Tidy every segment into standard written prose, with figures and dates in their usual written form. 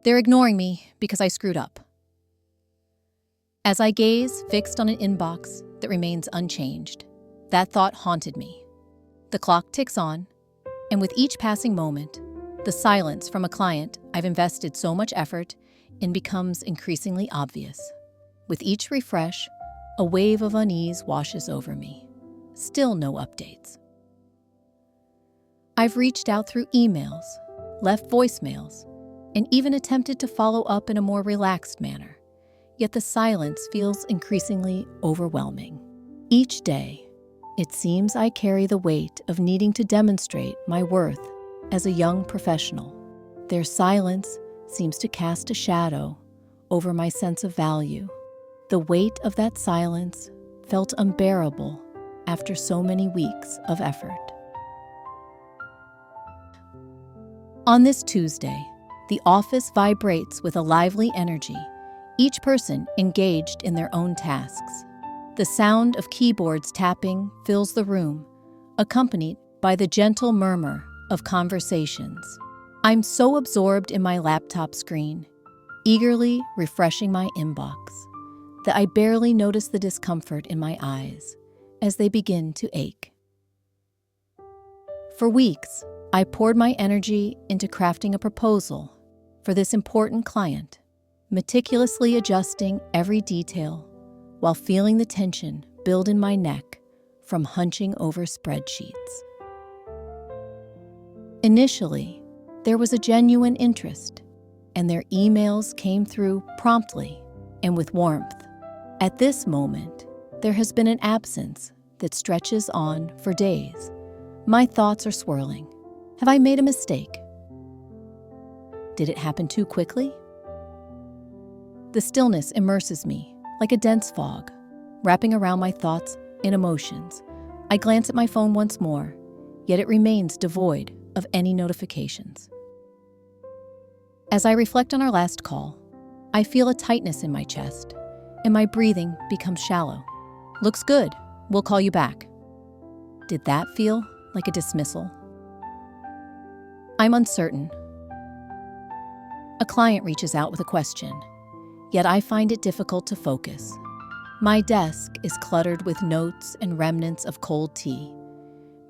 They're ignoring me because I screwed up. As I gaze fixed on an inbox that remains unchanged, that thought haunted me. The clock ticks on, and with each passing moment, the silence from a client I've invested so much effort in becomes increasingly obvious. With each refresh, a wave of unease washes over me. Still no updates. I've reached out through emails, left voicemails, and even attempted to follow up in a more relaxed manner. Yet the silence feels increasingly overwhelming. Each day, it seems I carry the weight of needing to demonstrate my worth as a young professional. Their silence seems to cast a shadow over my sense of value. The weight of that silence felt unbearable after so many weeks of effort. On this Tuesday, the office vibrates with a lively energy, each person engaged in their own tasks. The sound of keyboards tapping fills the room, accompanied by the gentle murmur of conversations. I'm so absorbed in my laptop screen, eagerly refreshing my inbox, that I barely notice the discomfort in my eyes as they begin to ache. For weeks, I poured my energy into crafting a proposal for this important client, meticulously adjusting every detail while feeling the tension build in my neck from hunching over spreadsheets. Initially, there was a genuine interest, and their emails came through promptly and with warmth. At this moment, there has been an absence that stretches on for days. My thoughts are swirling. Have I made a mistake? Did it happen too quickly? The stillness immerses me like a dense fog, wrapping around my thoughts and emotions. I glance at my phone once more, yet it remains devoid of any notifications. As I reflect on our last call, I feel a tightness in my chest, and my breathing becomes shallow. Looks good, we'll call you back. Did that feel like a dismissal? I'm uncertain. A client reaches out with a question, yet I find it difficult to focus. My desk is cluttered with notes and remnants of cold tea,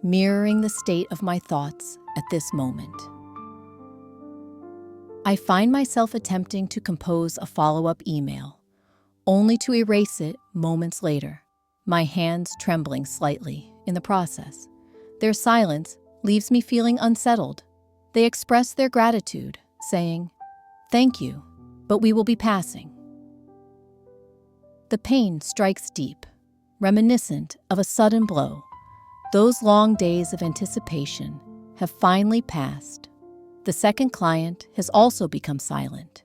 mirroring the state of my thoughts at this moment. I find myself attempting to compose a follow-up email, only to erase it moments later, my hands trembling slightly in the process. Their silence leaves me feeling unsettled. They express their gratitude, saying, "Thank you, but we will be passing." The pain strikes deep, reminiscent of a sudden blow. Those long days of anticipation have finally passed. The second client has also become silent,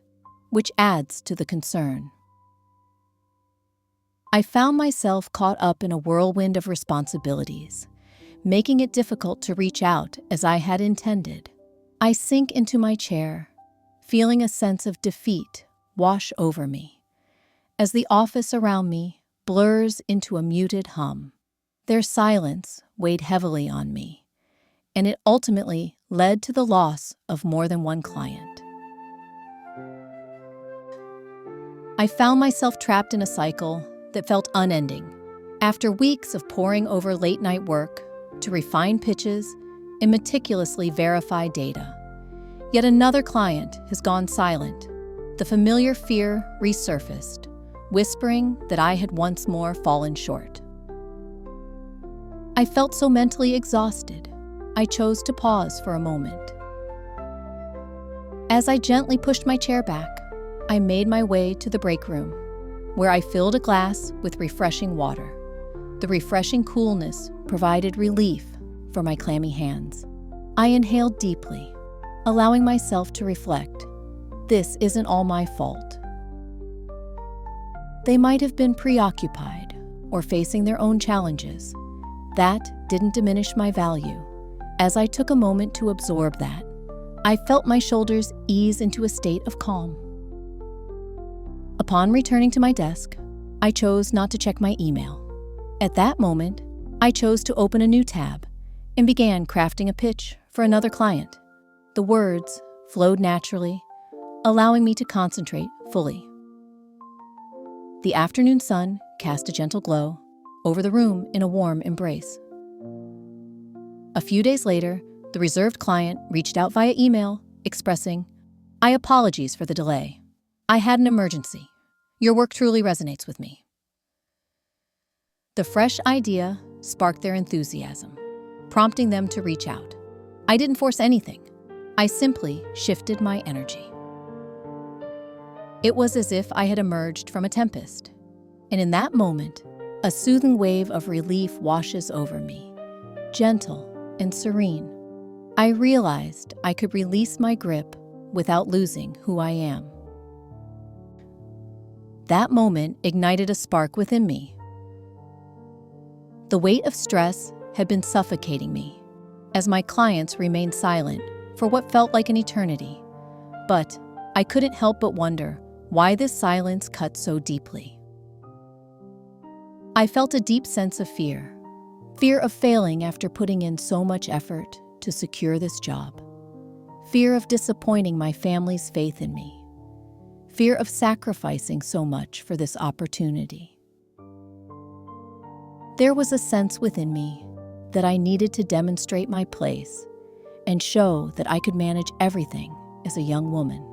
which adds to the concern. I found myself caught up in a whirlwind of responsibilities, making it difficult to reach out as I had intended. I sink into my chair, feeling a sense of defeat wash over me, as the office around me blurs into a muted hum. Their silence weighed heavily on me, and it ultimately led to the loss of more than one client. I found myself trapped in a cycle that felt unending. After weeks of poring over late-night work to refine pitches and meticulously verify data, yet another client has gone silent. The familiar fear resurfaced, whispering that I had once more fallen short. I felt so mentally exhausted, I chose to pause for a moment. As I gently pushed my chair back, I made my way to the break room, where I filled a glass with refreshing water. The refreshing coolness provided relief for my clammy hands. I inhaled deeply, allowing myself to reflect. This isn't all my fault. They might have been preoccupied or facing their own challenges. That didn't diminish my value. As I took a moment to absorb that, I felt my shoulders ease into a state of calm. Upon returning to my desk, I chose not to check my email. At that moment, I chose to open a new tab and began crafting a pitch for another client. The words flowed naturally, allowing me to concentrate fully. The afternoon sun cast a gentle glow over the room in a warm embrace. A few days later, the reserved client reached out via email, expressing, "I apologize for the delay. I had an emergency. Your work truly resonates with me." The fresh idea sparked their enthusiasm, prompting them to reach out. I didn't force anything. I simply shifted my energy. It was as if I had emerged from a tempest, and in that moment, a soothing wave of relief washes over me, gentle and serene. I realized I could release my grip without losing who I am. That moment ignited a spark within me. The weight of stress had been suffocating me as my clients remained silent for what felt like an eternity. But I couldn't help but wonder why this silence cut so deeply. I felt a deep sense of fear of failing after putting in so much effort to secure this job, fear of disappointing my family's faith in me, fear of sacrificing so much for this opportunity. There was a sense within me that I needed to demonstrate my place and show that I could manage everything as a young woman.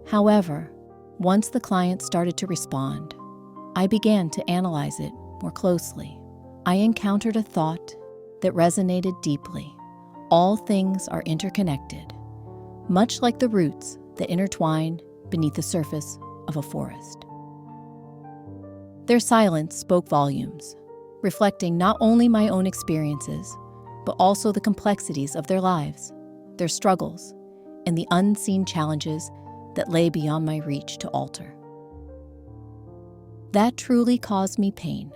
However, once the client started to respond, I began to analyze it more closely. I encountered a thought that resonated deeply. All things are interconnected, much like the roots that intertwine beneath the surface of a forest. Their silence spoke volumes, reflecting not only my own experiences, but also the complexities of their lives, their struggles, and the unseen challenges that lay beyond my reach to alter. That truly caused me pain.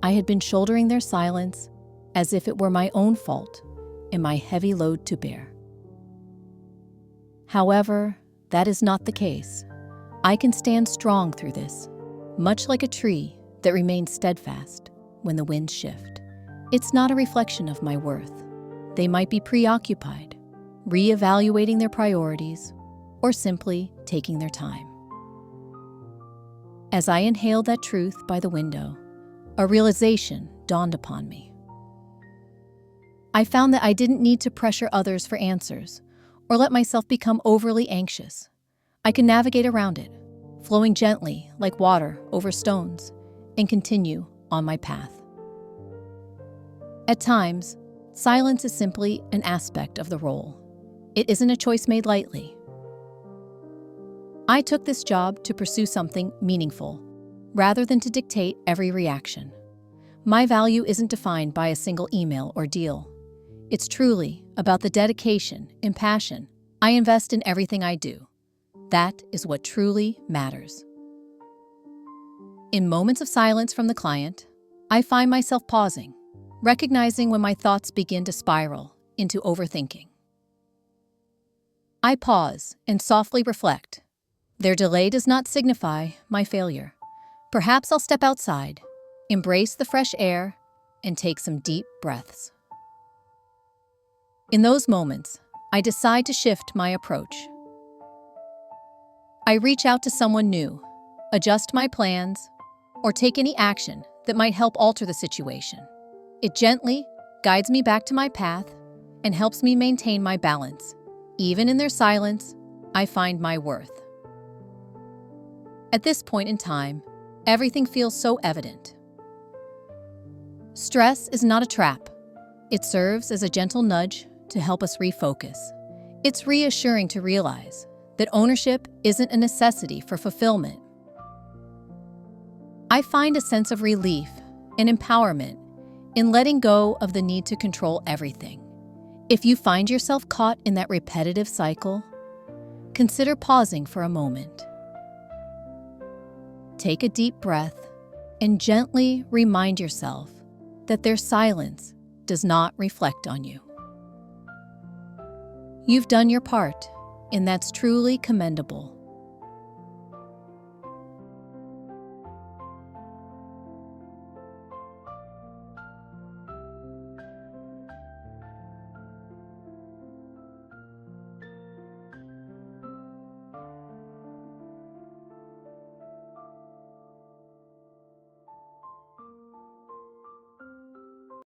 I had been shouldering their silence as if it were my own fault and my heavy load to bear. However, that is not the case. I can stand strong through this, much like a tree that remains steadfast when the winds shift. It's not a reflection of my worth. They might be preoccupied, reevaluating their priorities, or simply taking their time. As I inhaled that truth by the window, a realization dawned upon me. I found that I didn't need to pressure others for answers or let myself become overly anxious. I could navigate around it, flowing gently like water over stones, and continue on my path. At times, silence is simply an aspect of the role. It isn't a choice made lightly. I took this job to pursue something meaningful, rather than to dictate every reaction. My value isn't defined by a single email or deal. It's truly about the dedication and passion I invest in everything I do. That is what truly matters. In moments of silence from the client, I find myself pausing, recognizing when my thoughts begin to spiral into overthinking. I pause and softly reflect. Their delay does not signify my failure. Perhaps I'll step outside, embrace the fresh air, and take some deep breaths. In those moments, I decide to shift my approach. I reach out to someone new, adjust my plans, or take any action that might help alter the situation. It gently guides me back to my path and helps me maintain my balance. Even in their silence, I find my worth. At this point in time, everything feels so evident. Stress is not a trap. It serves as a gentle nudge to help us refocus. It's reassuring to realize that ownership isn't a necessity for fulfillment. I find a sense of relief and empowerment in letting go of the need to control everything. If you find yourself caught in that repetitive cycle, consider pausing for a moment. Take a deep breath and gently remind yourself that their silence does not reflect on you. You've done your part, and that's truly commendable.